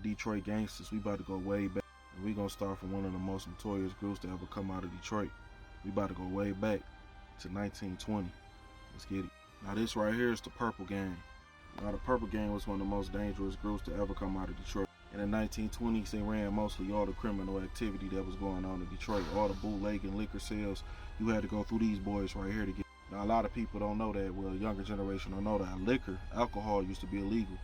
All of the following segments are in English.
Detroit gangsters. We about to go way back. And we gonna start from one of the most notorious groups to ever come out of Detroit. We about to go way back to 1920. Let's get it. Now this right here is the Purple Gang. Now the Purple Gang was one of the most dangerous groups to ever come out of Detroit. In the 1920s, they ran mostly all the criminal activity that was going on in Detroit. All the bootlegging, liquor sales. You had to go through these boys right here to get. Now a lot of people don't know that. Well, younger generation don't know that liquor, alcohol used to be illegal.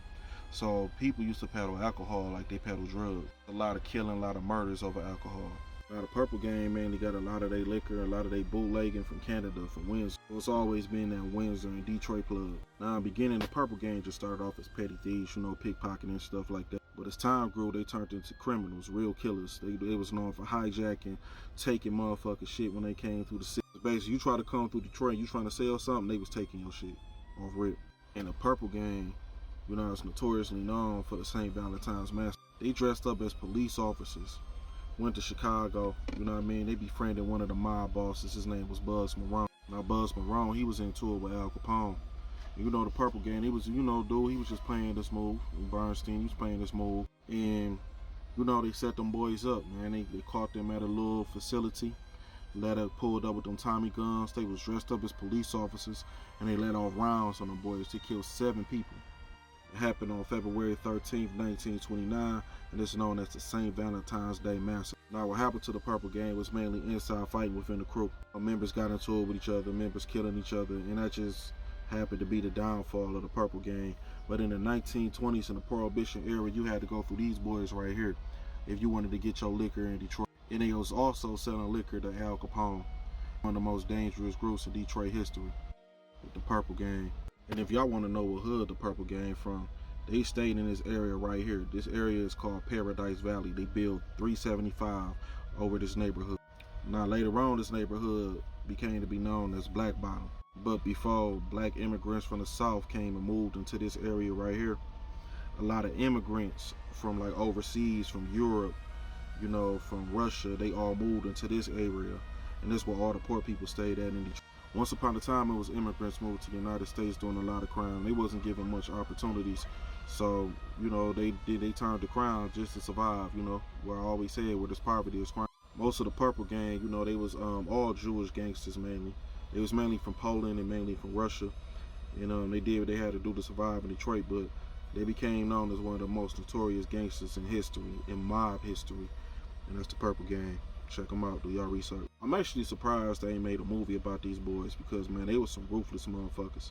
So people used to peddle alcohol like they peddle drugs. A lot of killing, a lot of murders over alcohol. Now the Purple Gang mainly got a lot of their liquor, a lot of their bootlegging from Canada, from Windsor. So it's always been that Windsor and Detroit plug. Now in the beginning, the Purple Gang just started off as petty thieves, you know, pickpocketing and stuff like that. But as time grew, they turned into criminals, real killers. They was known for hijacking, taking motherfucking shit when they came through the city. Basically, you try to come through Detroit, you trying to sell something, they was taking your shit off rip. And the Purple Gang, you know, it's notoriously known for the St. Valentine's Massacre. They dressed up as police officers, went to Chicago, you know what I mean? They befriended one of the mob bosses. His name was Buzz Marone. Now Buzz Marone, he was in tour with Al Capone. You know, the Purple Gang, he was, you know, dude, he was just playing this move. Bernstein, he was playing this move. And, you know, they set them boys up, man. They caught them at a little facility. Pulled up with them Tommy guns. They was dressed up as police officers, and they let off rounds on them boys. They killed 7 people. It happened on February 13th, 1929, and it's known as the St. Valentine's Day Massacre. Now, what happened to the Purple Gang was mainly inside fighting within the crew. Members got into it with each other, members killing each other, and that just happened to be the downfall of the Purple Gang. But in the 1920s, in the Prohibition era, you had to go through these boys right here if you wanted to get your liquor in Detroit. And they was also selling liquor to Al Capone, one of the most dangerous groups in Detroit history, with the Purple Gang. And if y'all want to know what hood the Purple Gang from, they stayed in this area right here. This area is called Paradise Valley. They built 375 over this neighborhood. Now later on, this neighborhood became to be known as Black Bottom. But before black immigrants from the South came and moved into this area right here, a lot of immigrants from like overseas, from Europe, you know, from Russia, they all moved into this area. And this is where all the poor people stayed at in Detroit. Once upon a time, it was immigrants moved to the United States doing a lot of crime. They wasn't given much opportunities. So, you know, they turned to crime just to survive, you know, where I always said where there's poverty is crime. Most of the Purple Gang, you know, they was all Jewish gangsters mainly. They was mainly from Poland and mainly from Russia. And they did what they had to do to survive in Detroit, but they became known as one of the most notorious gangsters in history, in mob history. And that's the Purple Gang. Check them out, do y'all research. I'm actually surprised they ain't made a movie about these boys because, man, they was some ruthless motherfuckers.